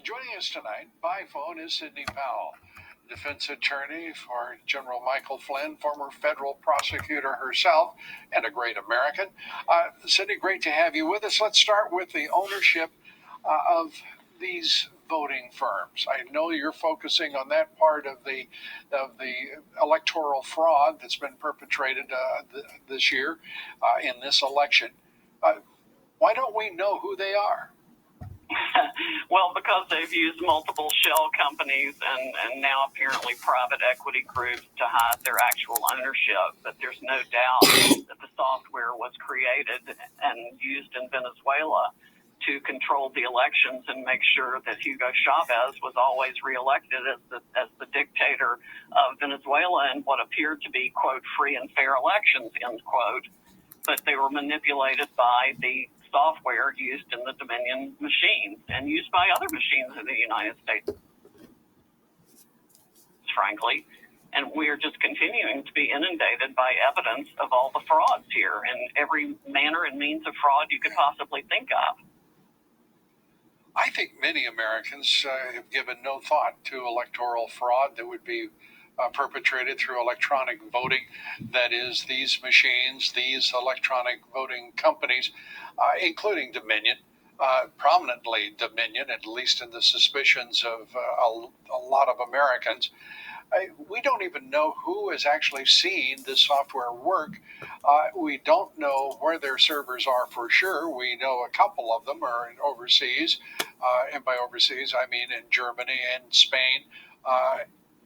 Joining us tonight by phone is Sidney Powell, defense attorney for General Michael Flynn, former federal prosecutor herself, and a great American. Sidney, great to have you with us. Let's start with the ownership of these voting firms. I know you're focusing on that part of the electoral fraud that's been perpetrated this year in this election. Why don't we know who they are? Well, because they've used multiple shell companies and now apparently private equity groups to hide their actual ownership. But there's no doubt that the software was created and used in Venezuela to control the elections and make sure that Hugo Chavez was always reelected as the dictator of Venezuela in what appeared to be, quote, free and fair elections, end quote. But they were manipulated by the software used in the Dominion machines and used by other machines in the United States, frankly. And we are just continuing to be inundated by evidence of all the frauds here and every manner and means of fraud you could possibly think of. I think many Americans have given no thought to electoral fraud that would be perpetrated through electronic voting. That is, these machines, these electronic voting companies, including Dominion, prominently Dominion, at least in the suspicions of a lot of Americans. We don't even know who has actually seen this software work. We don't know where their servers are for sure. We know a couple of them are in overseas, and by overseas I mean in Germany and Spain.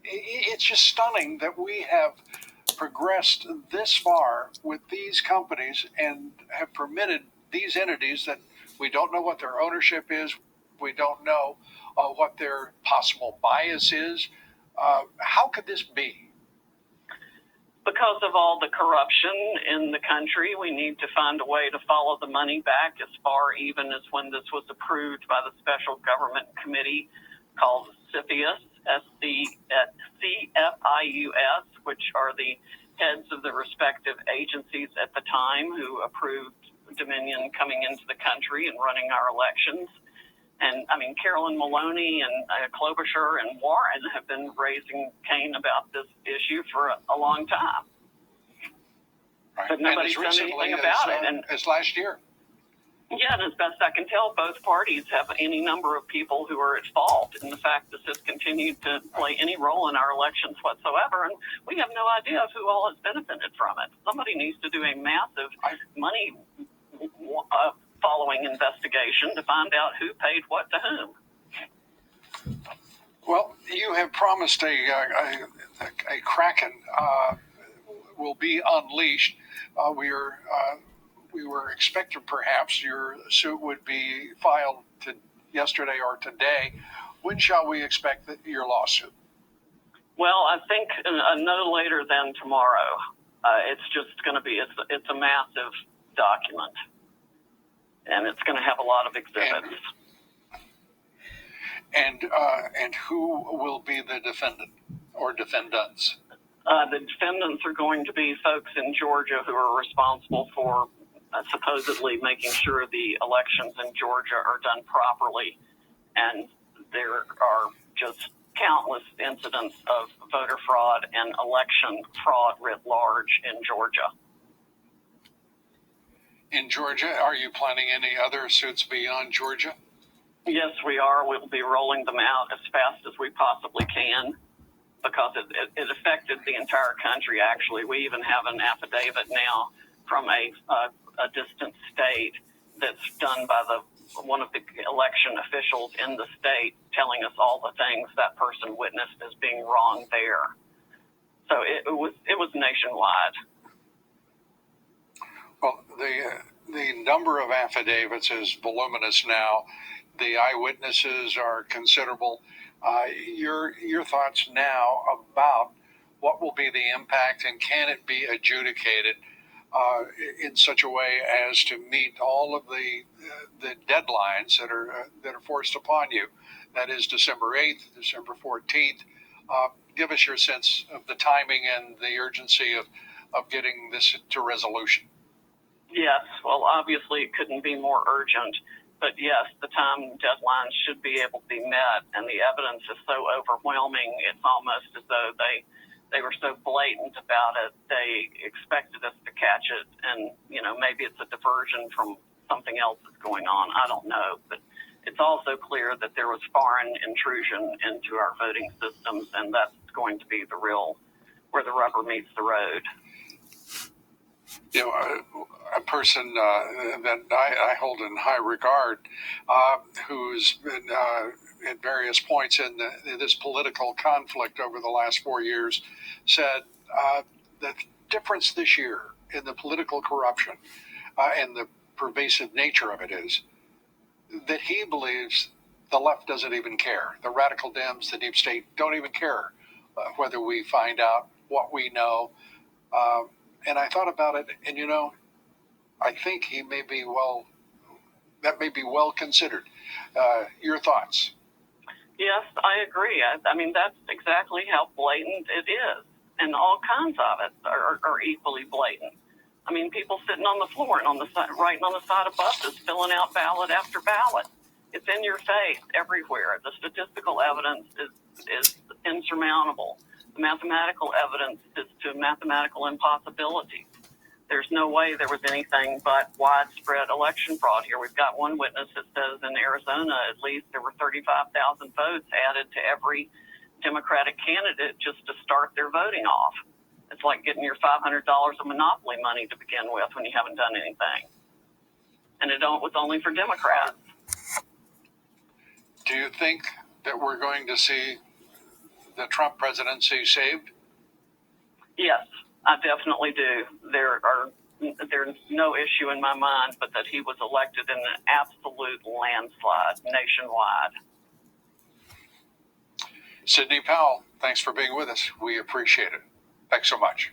It's just stunning that we have progressed this far with these companies and have permitted these entities that we don't know what their ownership is, we don't know what their possible bias is. How could this be? Because of all the corruption in the country, we need to find a way to follow the money back as far even as when this was approved by the Special Government Committee called CFIUS, CFIUS, which are the heads of the respective agencies at the time who approved Dominion coming into the country and running our elections. And I mean, Carolyn Maloney and Klobuchar and Warren have been raising Cain about this issue for a long time. Right. But nobody's done anything about it. And as last year. Yeah, and as best I can tell, both parties have any number of people who are at fault in the fact that this has continued to play any role in our elections whatsoever, and we have no idea of who all has benefited from it. Somebody needs to do a massive money following investigation to find out who paid what to whom. Well, you have promised a KRAKEN will be unleashed. We were expecting perhaps your suit would be filed yesterday or today. When shall we expect your lawsuit? Well, I think no later than tomorrow. It's just going to be, it's a massive document, and it's going to have a lot of exhibits. And who will be the defendant or defendants? The defendants are going to be folks in Georgia who are responsible for supposedly making sure the elections in Georgia are done properly. And there are just countless incidents of voter fraud and election fraud writ large in Georgia. In Georgia, are you planning any other suits beyond Georgia? Yes, we are. We'll be rolling them out as fast as we possibly can because it affected the entire country, actually. We even have an affidavit now from a distant state that's done by one of the election officials in the state telling us all the things that person witnessed as being wrong there. So it was nationwide. Well, the number of affidavits is voluminous now. The eyewitnesses are considerable. Your thoughts now about what will be the impact and can it be adjudicated in such a way as to meet all of the deadlines that are forced upon you? That is December 8th, December 14th. Give us your sense of the timing and the urgency of getting this to resolution. Yes, well, obviously it couldn't be more urgent. But yes, the time deadlines should be able to be met, and the evidence is so overwhelming, it's almost as though they were so blatant about it, they expected us to catch it, and, maybe it's a diversion from something else that's going on. I don't know, but it's also clear that there was foreign intrusion into our voting systems, and that's going to be where the rubber meets the road. A person that I hold in high regard, who's been at various points in this political conflict over the last 4 years, said the difference this year in the political corruption and the pervasive nature of it is that he believes the left doesn't even care. The radical Dems, the deep state, don't even care whether we find out what we know. And I thought about it, and I think that may be well considered. Your thoughts? Yes, I agree. I mean, that's exactly how blatant it is. And all kinds of it are equally blatant. I mean, people sitting on the floor and writing on the side of buses, filling out ballot after ballot. It's in your face everywhere. The statistical evidence is insurmountable. The mathematical evidence is to mathematical impossibility. There's no way there was anything but widespread election fraud here. We've got one witness that says in Arizona, at least, there were 35,000 votes added to every Democratic candidate just to start their voting off. It's like getting your $500 of Monopoly money to begin with when you haven't done anything. And it was only for Democrats. Do you think that we're going to see the Trump presidency saved? Yes, I definitely do. There's no issue in my mind but that he was elected in an absolute landslide nationwide. Sidney Powell, thanks for being with us. We appreciate it. Thanks so much.